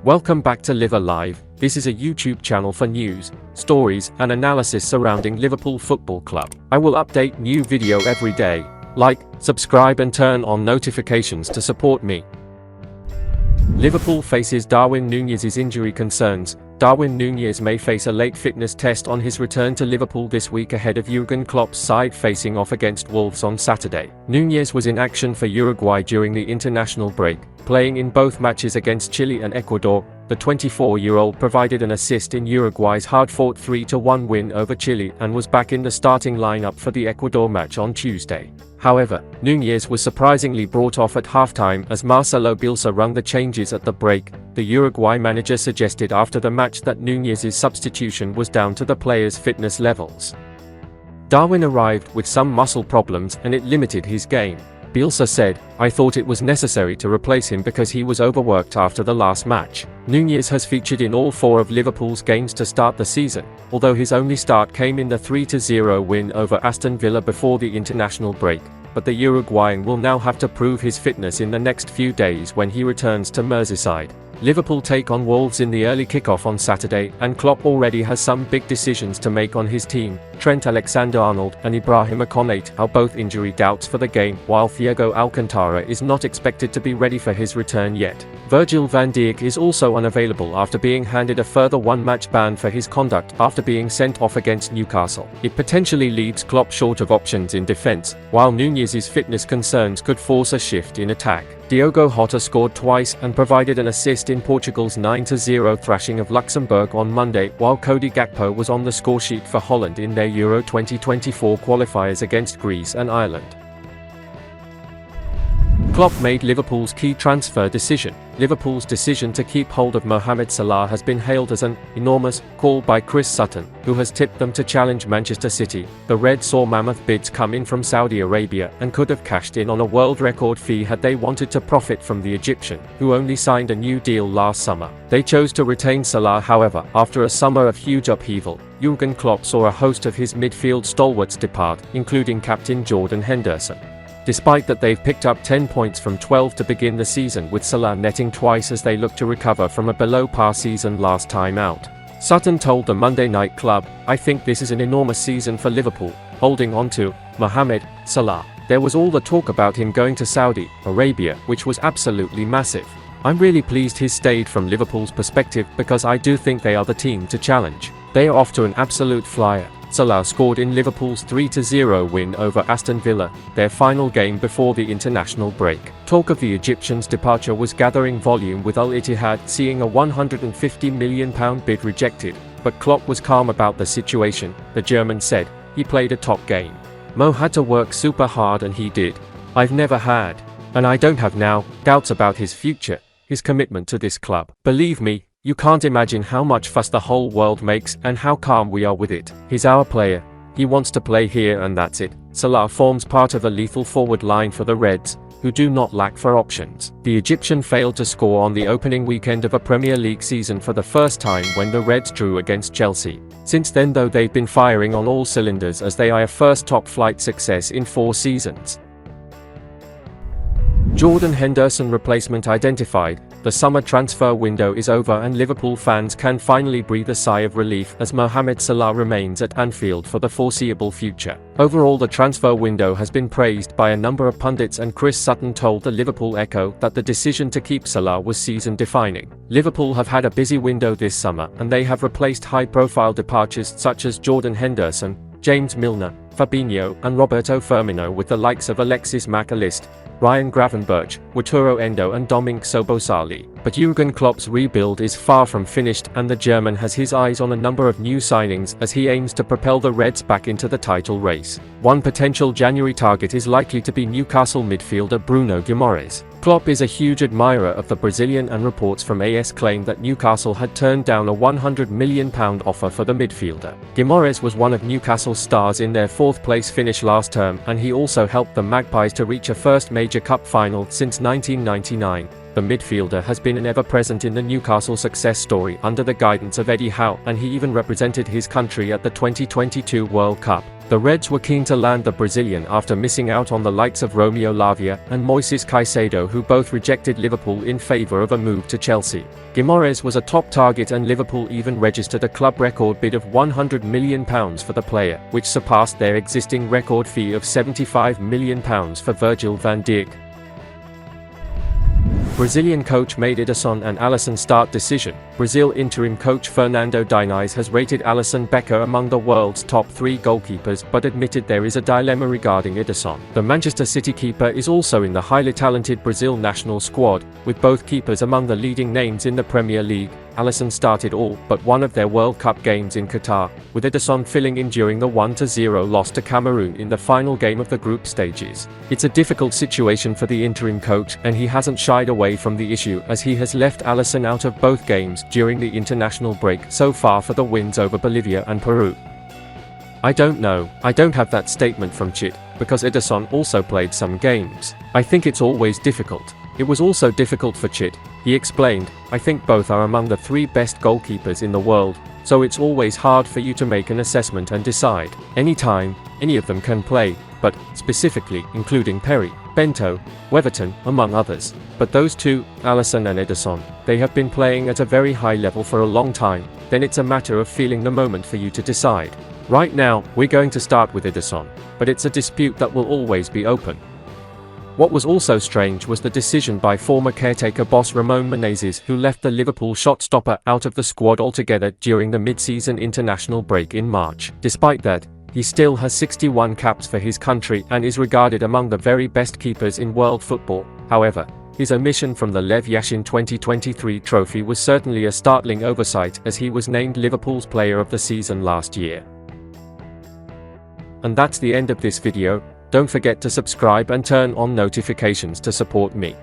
Welcome back to Live Alive. This is a YouTube channel for news, stories, and analysis surrounding Liverpool Football Club. I will update new video every day. Like, subscribe and turn on notifications to support me. Liverpool faces Darwin Nunez's injury concerns. Darwin Nunez may face a late fitness test on his return to Liverpool this week ahead of Jurgen Klopp's side facing off against Wolves on Saturday. Nunez was in action for Uruguay during the international break, playing in both matches against Chile and Ecuador. The 24-year-old provided an assist in Uruguay's hard-fought 3-1 win over Chile and was back in the starting lineup for the Ecuador match on Tuesday. However, Nunez was surprisingly brought off at halftime as Marcelo Bielsa rung the changes at the break. The Uruguay manager suggested after the match that Nunez's substitution was down to the player's fitness levels. Darwin arrived with some muscle problems and it limited his game. Bielsa said, "I thought it was necessary to replace him because he was overworked after the last match." Nunez has featured in all 4 of Liverpool's games to start the season, although his only start came in the 3-0 win over Aston Villa before the international break. But the Uruguayan will now have to prove his fitness in the next few days when he returns to Merseyside. Liverpool take on Wolves in the early kickoff on Saturday, and Klopp already has some big decisions to make on his team. Trent Alexander-Arnold and Ibrahima Konate are both injury doubts for the game, while Thiago Alcantara is not expected to be ready for his return yet. Virgil van Dijk is also unavailable after being handed a further 1-match ban for his conduct after being sent off against Newcastle. It potentially leaves Klopp short of options in defence, while Nunez's fitness concerns could force a shift in attack. Diogo Jota scored twice and provided an assist in Portugal's 9-0 thrashing of Luxembourg on Monday, while Cody Gakpo was on the scoresheet for Holland in their Euro 2024 qualifiers against Greece and Ireland. Klopp made Liverpool's key transfer decision. Liverpool's decision to keep hold of Mohamed Salah has been hailed as an enormous call by Chris Sutton, who has tipped them to challenge Manchester City. The Reds saw mammoth bids come in from Saudi Arabia and could have cashed in on a world record fee had they wanted to profit from the Egyptian, who only signed a new deal last summer. They chose to retain Salah, however, after a summer of huge upheaval. Jurgen Klopp saw a host of his midfield stalwarts depart, including captain Jordan Henderson. Despite that, they've picked up 10 points from 12 to begin the season, with Salah netting twice as they look to recover from a below-par season last time out. Sutton told the Monday Night Club, "I think this is an enormous season for Liverpool, holding on to Mohamed Salah. There was all the talk about him going to Saudi Arabia, which was absolutely massive. I'm really pleased he's stayed from Liverpool's perspective because I do think they are the team to challenge. They are off to an absolute flyer." Salah scored in Liverpool's 3-0 win over Aston Villa, their final game before the international break. Talk of the Egyptians' departure was gathering volume, with Al Ittihad seeing a £150 million bid rejected, but Klopp was calm about the situation. The German said, "He played a top game. Mo had to work super hard and he did. I've never had, and I don't have now, doubts about his future, his commitment to this club. Believe me, you can't imagine how much fuss the whole world makes and how calm we are with it. He's our player. He wants to play here and that's it." Salah forms part of a lethal forward line for the Reds, who do not lack for options. The Egyptian failed to score on the opening weekend of a Premier League season for the first time when the Reds drew against Chelsea. Since then, though, they've been firing on all cylinders as they are a first top-flight success in 4 seasons. Jordan Henderson replacement identified. The summer transfer window is over and Liverpool fans can finally breathe a sigh of relief as Mohamed Salah remains at Anfield for the foreseeable future. Overall, the transfer window has been praised by a number of pundits, and Chris Sutton told the Liverpool Echo that the decision to keep Salah was season-defining. Liverpool have had a busy window this summer and they have replaced high-profile departures such as Jordan Henderson, James Milner, Fabinho and Roberto Firmino with the likes of Alexis Mac Allister, Ryan Gravenberch, Wataru Endo and Dominic Szoboszlai. But Jurgen Klopp's rebuild is far from finished, and the German has his eyes on a number of new signings as he aims to propel the Reds back into the title race. One potential January target is likely to be Newcastle midfielder Bruno Guimaraes. Klopp is a huge admirer of the Brazilian, and reports from AS claim that Newcastle had turned down a £100 million offer for the midfielder. Guimaraes was one of Newcastle's stars in their 4th-place finish last term, and he also helped the Magpies to reach a first major cup final since 1999. The midfielder has been an ever-present in the Newcastle success story under the guidance of Eddie Howe, and he even represented his country at the 2022 World Cup. The Reds were keen to land the Brazilian after missing out on the likes of Romeo Lavia and Moises Caicedo, who both rejected Liverpool in favour of a move to Chelsea. Guimaraes was a top target, and Liverpool even registered a club record bid of £100 million for the player, which surpassed their existing record fee of £75 million for Virgil van Dijk. Brazilian coach made Ederson and Alisson start decision. Brazil interim coach Fernando Diniz has rated Alisson Becker among the world's top 3 goalkeepers, but admitted there is a dilemma regarding Ederson. The Manchester City keeper is also in the highly talented Brazil national squad, with both keepers among the leading names in the Premier League. Alisson started all but one of their World Cup games in Qatar, with Ederson filling in during the 1-0 loss to Cameroon in the final game of the group stages. It's a difficult situation for the interim coach, and he hasn't shied away from the issue, as he has left Alisson out of both games during the international break so far for the wins over Bolivia and Peru. I don't know. I don't have that statement from Chit, because Ederson also played some games. I think it's always difficult. It was also difficult for Chit, he explained. I think both are among the 3 best goalkeepers in the world, so it's always hard for you to make an assessment and decide. Anytime, any of them can play, but, specifically, including Perry, Bento, Weatherton, among others. But those two, Alisson and Ederson, they have been playing at a very high level for a long time. Then it's a matter of feeling the moment for you to decide. Right now, we're going to start with Ederson, but it's a dispute that will always be open. What was also strange was the decision by former caretaker boss Ramon Menezes, who left the Liverpool shot stopper out of the squad altogether during the mid-season international break in March. Despite that, he still has 61 caps for his country and is regarded among the very best keepers in world football. However, his omission from the Lev Yashin 2023 trophy was certainly a startling oversight, as he was named Liverpool's Player of the Season last year. And that's the end of this video. Don't forget to subscribe and turn on notifications to support me.